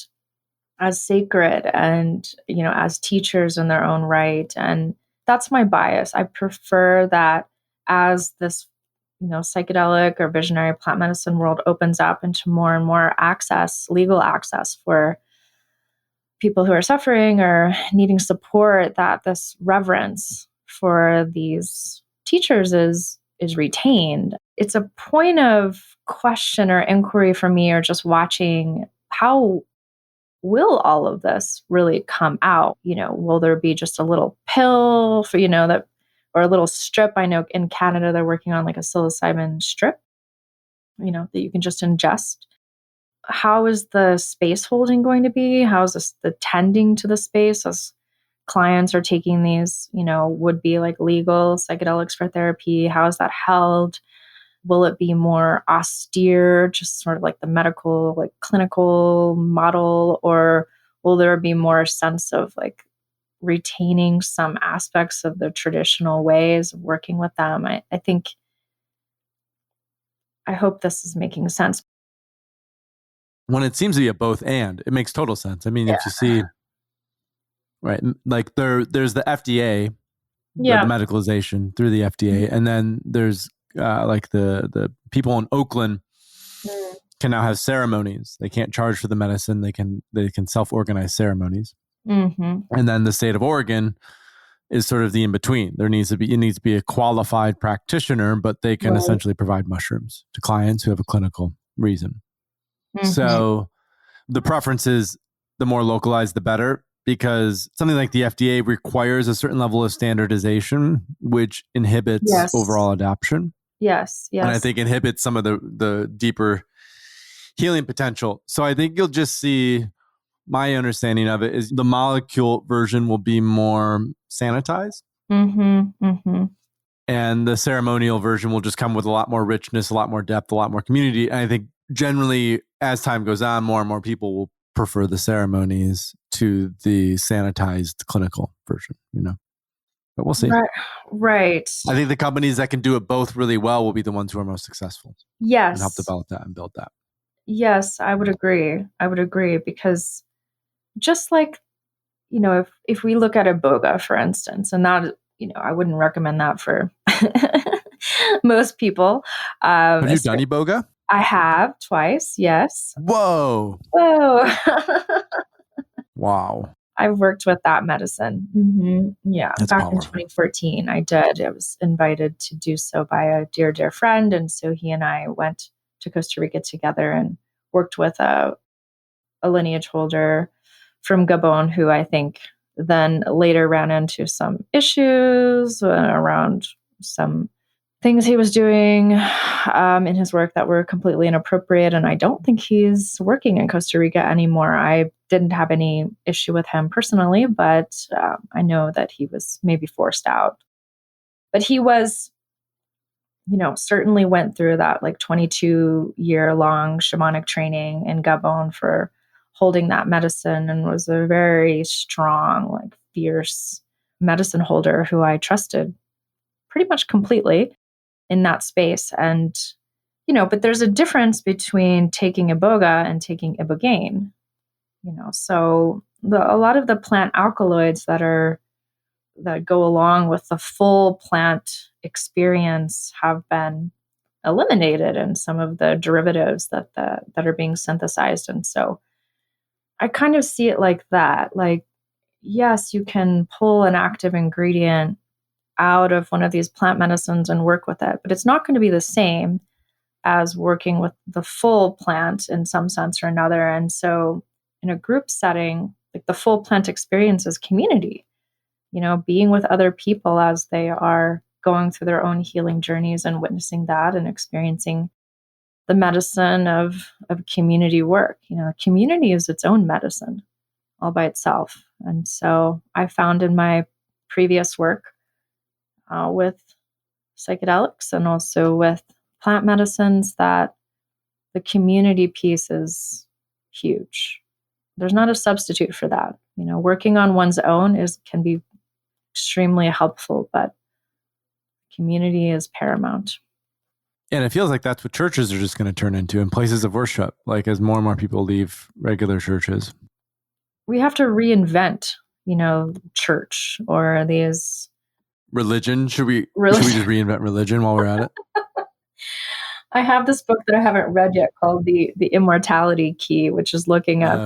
Speaker 2: as sacred and, as teachers in their own right. And that's my bias. I prefer that as this, psychedelic or visionary plant medicine world opens up into more and more access, legal access for people who are suffering or needing support, that this reverence for these teachers is retained. It's a point of question or inquiry for me, or just watching how will all of this really come out? Will there be just a little pill for, that, or a little strip? I know in Canada they're working on like a psilocybin strip, that you can just ingest. How is the space holding going to be? How is this the tending to the space as clients are taking these, would be like legal psychedelics for therapy? How is that held? Will it be more austere, just sort of like the medical, like clinical model, or will there be more sense of like retaining some aspects of the traditional ways of working with them? I hope this is making sense.
Speaker 1: When it seems to be a both and, it makes total sense. I mean,
Speaker 2: Yeah.
Speaker 1: if you see, right, like there's the FDA,
Speaker 2: Yeah.
Speaker 1: the medicalization through the FDA, and then there's like the people in Oakland can now have ceremonies. They can't charge for the medicine. They can self-organize ceremonies.
Speaker 2: Mm-hmm.
Speaker 1: And then the state of Oregon is sort of the in between. It needs to be a qualified practitioner, but they can essentially provide mushrooms to clients who have a clinical reason.
Speaker 2: Mm-hmm.
Speaker 1: So the preference is the more localized, the better, because something like the FDA requires a certain level of standardization, which inhibits overall adoption.
Speaker 2: Yes.
Speaker 1: And I think inhibits some of the deeper healing potential. So I think you'll just see, my understanding of it is the molecule version will be more sanitized.
Speaker 2: Mm-hmm. Mm-hmm.
Speaker 1: And the ceremonial version will just come with a lot more richness, a lot more depth, a lot more community. And I think generally, as time goes on, more and more people will prefer the ceremonies to the sanitized clinical version, But we'll see.
Speaker 2: Right.
Speaker 1: I think the companies that can do it both really well will be the ones who are most successful.
Speaker 2: Yes.
Speaker 1: And help develop that and build that.
Speaker 2: Yes, I would agree. Because just like, if we look at iboga, for instance, and that, I wouldn't recommend that for most people.
Speaker 1: Have you done iboga?
Speaker 2: I have twice. Yes.
Speaker 1: Whoa. Wow.
Speaker 2: I've worked with that medicine. Mm-hmm. Yeah.
Speaker 1: That's
Speaker 2: back
Speaker 1: powerful.
Speaker 2: in 2014, I did. I was invited to do so by a dear, dear friend. And so he and I went to Costa Rica together and worked with a lineage holder from Gabon, who I think then later ran into some issues around some things he was doing in his work that were completely inappropriate. And I don't think he's working in Costa Rica anymore. I didn't have any issue with him personally, but I know that he was maybe forced out. But he was, certainly went through that like 22-year-long shamanic training in Gabon for holding that medicine, and was a very strong, like fierce medicine holder who I trusted pretty much completely in that space. And, but there's a difference between taking iboga and taking ibogaine, so a lot of the plant alkaloids that go along with the full plant experience have been eliminated in some of the derivatives that are being synthesized. And so I kind of see it like that. Like, yes, you can pull an active ingredient out of one of these plant medicines and work with it, but it's not going to be the same as working with the full plant in some sense or another. And so in a group setting, like the full plant experience is community, being with other people as they are going through their own healing journeys and witnessing that and experiencing the medicine of community work. Community is its own medicine all by itself. And so I found in my previous work with psychedelics and also with plant medicines that the community piece is huge. There's not a substitute for that. Working on one's own can be extremely helpful, but Community is paramount.
Speaker 1: And it feels like that's what churches are just going to turn into, and places of worship, like as more and more people leave regular churches.
Speaker 2: We have to reinvent, church or these
Speaker 1: religion. Should we just reinvent religion while we're at it?
Speaker 2: I have this book that I haven't read yet called the Immortality Key, which is looking at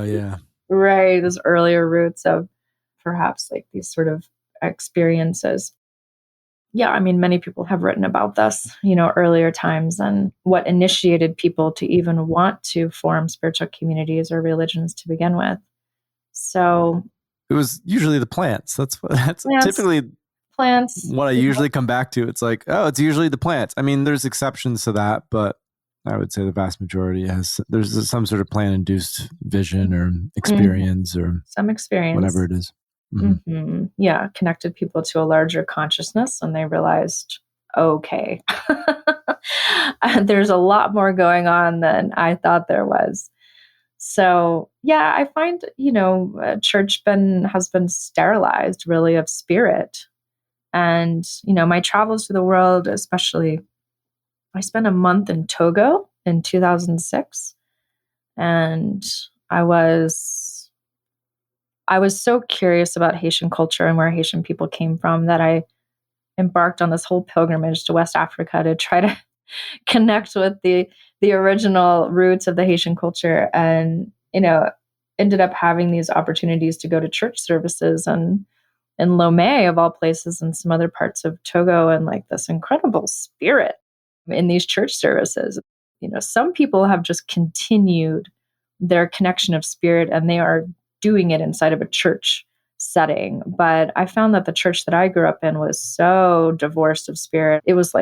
Speaker 2: those earlier roots of perhaps like these sort of experiences. Yeah, I mean, many people have written about this, earlier times and what initiated people to even want to form spiritual communities or religions to begin with. So
Speaker 1: it was usually the plants. That's typically
Speaker 2: plants.
Speaker 1: What I usually come back to. It's like, oh, it's usually the plants. I mean, there's exceptions to that, but I would say the vast majority there's some sort of plant-induced vision or experience or
Speaker 2: some experience,
Speaker 1: whatever it is. Mm-hmm.
Speaker 2: Mm-hmm. Yeah, connected people to a larger consciousness, and they realized, okay, there's a lot more going on than I thought there was. So yeah, I find church has been sterilized really of spirit, and my travels through the world, especially, I spent a month in Togo in 2006, and I was so curious about Haitian culture and where Haitian people came from that I embarked on this whole pilgrimage to West Africa to try to connect with the original roots of the Haitian culture, and ended up having these opportunities to go to church services and in Lomé of all places and some other parts of Togo, and like this incredible spirit in these church services. Some people have just continued their connection of spirit and they are doing it inside of a church setting. But I found that the church that I grew up in was so divorced of spirit. It was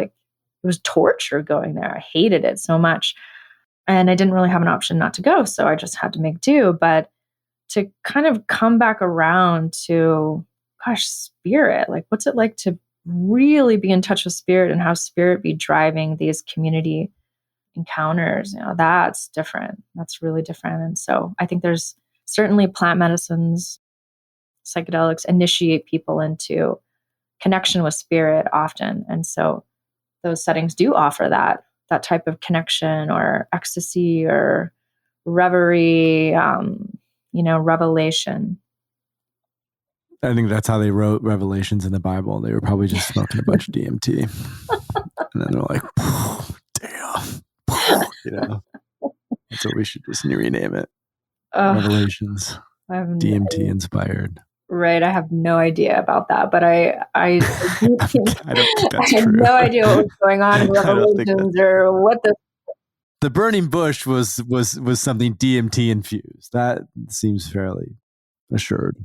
Speaker 2: torture going there. I hated it so much. And I didn't really have an option not to go. So I just had to make do. But to kind of come back around to, gosh, spirit, like what's it like to really be in touch with spirit and how spirit be driving these community encounters? That's different. That's really different. And so I think there's certainly plant medicines, psychedelics initiate people into connection with spirit often. And so those settings do offer that type of connection or ecstasy or reverie, revelation.
Speaker 1: I think that's how they wrote Revelations in the Bible. They were probably just smoking a bunch of DMT. And then they're like, damn. That's what we should just rename it. Revelations. DMT inspired.
Speaker 2: Right. I have no idea about that, but I
Speaker 1: don't think that's
Speaker 2: I have
Speaker 1: true.
Speaker 2: no idea what was going on in Revelations or what
Speaker 1: the burning bush was something DMT infused. That seems fairly assured.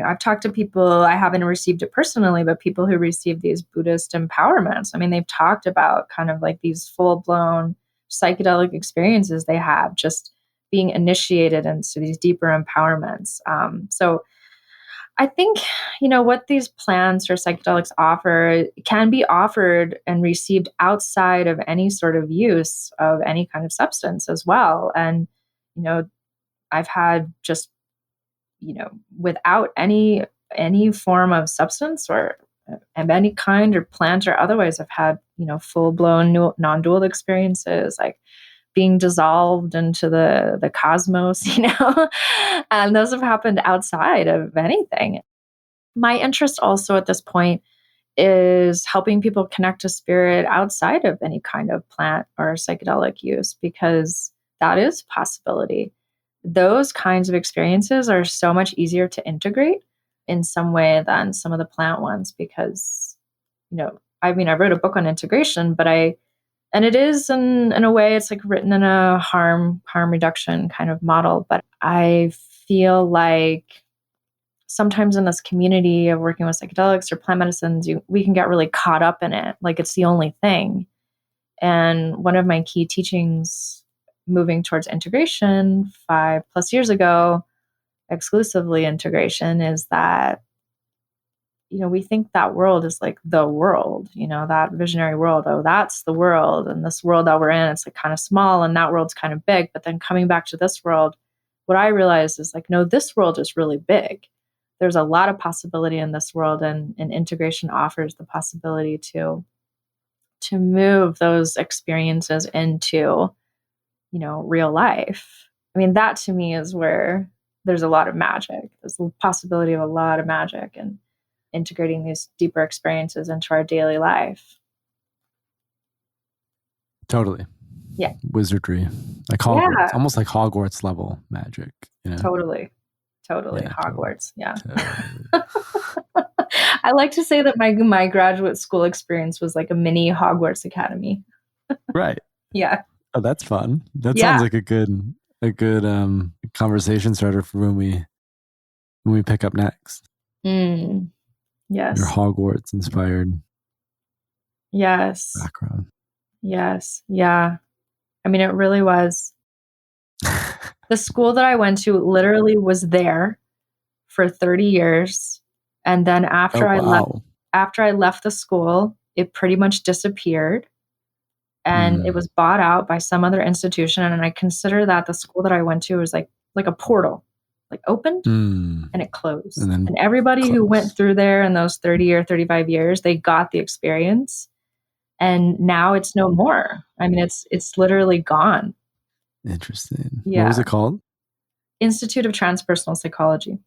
Speaker 2: I've talked to people, I haven't received it personally, but people who receive these Buddhist empowerments. I mean, they've talked about kind of like these full-blown psychedelic experiences they have just being initiated into these deeper empowerments. So I think, what these plants or psychedelics offer can be offered and received outside of any sort of use of any kind of substance as well. And, I've had just, without any form of substance or of any kind or plant or otherwise, I've had, full-blown non-dual experiences, like being dissolved into the cosmos, and those have happened outside of anything. My interest also at this point is helping people connect to spirit outside of any kind of plant or psychedelic use, because that is a possibility. Those kinds of experiences are so much easier to integrate in some way than some of the plant ones, because, I wrote a book on integration, and it is in a way, it's like written in a harm reduction kind of model. But I feel like sometimes in this community of working with psychedelics or plant medicines, we can get really caught up in it, like it's the only thing. And one of my key teachings moving towards integration 5+ years ago, exclusively integration, is that, we think that world is like the world, that visionary world. Oh, that's the world. And this world that we're in, it's like kind of small and that world's kind of big. But then coming back to this world, what I realized is like, no, this world is really big. there's a lot of possibility in this world, and integration offers the possibility to move those experiences into, real life. I mean, that to me is where there's a lot of magic. There's the possibility of a lot of magic and integrating these deeper experiences into our daily life.
Speaker 1: Totally.
Speaker 2: Yeah.
Speaker 1: Wizardry. Like Hogwarts, almost like Hogwarts level magic.
Speaker 2: Totally.
Speaker 1: Yeah,
Speaker 2: Hogwarts. Yeah.
Speaker 1: Totally.
Speaker 2: I like to say that my graduate school experience was like a mini Hogwarts Academy.
Speaker 1: Right.
Speaker 2: Yeah.
Speaker 1: Oh, that's fun. That sounds like a good conversation starter for when we pick up next.
Speaker 2: Yes.
Speaker 1: Your Hogwarts inspired.
Speaker 2: Yes.
Speaker 1: Background.
Speaker 2: Yes. Yeah. I mean, it really was. The school that I went to literally was there for 30 years. And then after I left the school, it pretty much disappeared. And it was bought out by some other institution. And I consider that the school that I went to was like a portal, like opened and it closed. And everybody who went through there in those 30 or 35 years, they got the experience. And now it's no more. I mean, it's literally gone.
Speaker 1: Interesting.
Speaker 2: Yeah.
Speaker 1: What was it called?
Speaker 2: Institute of Transpersonal Psychology.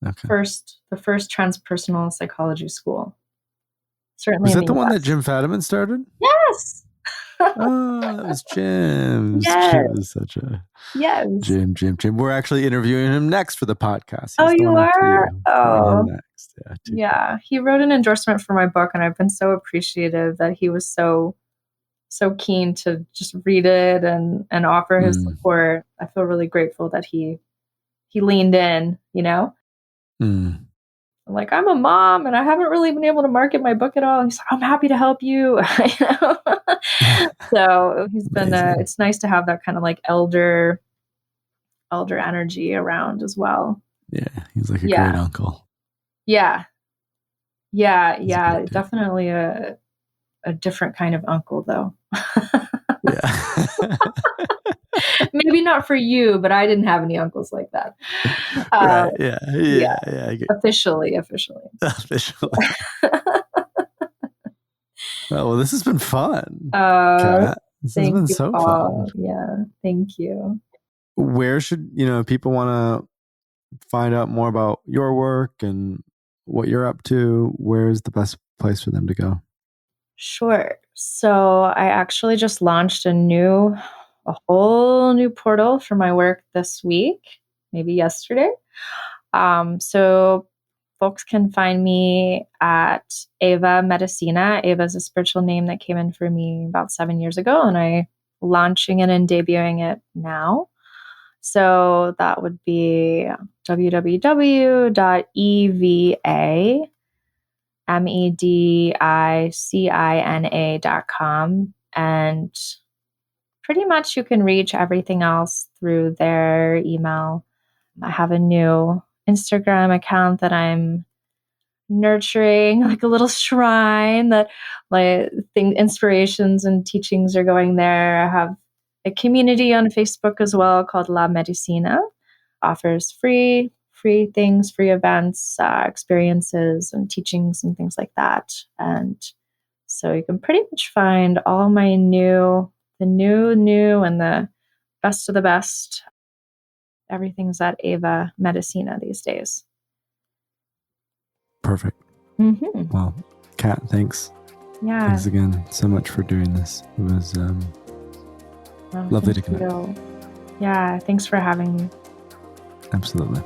Speaker 1: Okay.
Speaker 2: The first transpersonal psychology school. Certainly.
Speaker 1: Was that the one that Jim Fadiman started?
Speaker 2: Yes.
Speaker 1: Oh, that was Jim.
Speaker 2: Yes.
Speaker 1: Jim was such a Jim. We're actually interviewing him next for the podcast.
Speaker 2: He's you are? Oh,
Speaker 1: next.
Speaker 2: Yeah. He wrote an endorsement for my book, and I've been so appreciative that he was so keen to just read it and offer his support. I feel really grateful that he leaned in, I'm like, I'm a mom and I haven't really been able to market my book at all. He's like, I'm happy to help you. So he's been, it's nice to have that kind of like elder energy around as well.
Speaker 1: Yeah. He's like a great uncle.
Speaker 2: Yeah. Definitely a different kind of uncle though.
Speaker 1: Yeah.
Speaker 2: Maybe not for you, but I didn't have any uncles like that.
Speaker 1: Right. Yeah.
Speaker 2: Officially.
Speaker 1: Well, this has been fun. Kat. This has been so fun.
Speaker 2: Yeah. Thank you.
Speaker 1: Where should, people want to find out more about your work and what you're up to? Where's the best place for them to go?
Speaker 2: Sure. So I actually just launched a whole new portal for my work this week, maybe yesterday. So folks can find me at Ava Medicina. Ava is a spiritual name that came in for me about 7 years ago, and I'm launching it and debuting it now. So that would be www.evamedicina.com. And pretty much you can reach everything else through their email. I have a new Instagram account that I'm nurturing, like a little shrine that inspirations and teachings are going there. I have a community on Facebook as well called La Medicina. Offers free things, free events, experiences and teachings and things like that. And so you can pretty much find all my the new and the best of the best. Everything's at Ava Medicina these days.
Speaker 1: Perfect. Well, Kat, thanks.
Speaker 2: Yeah.
Speaker 1: Thanks again so much for doing this. It was lovely to connect.
Speaker 2: Yeah, thanks for having me.
Speaker 1: Absolutely.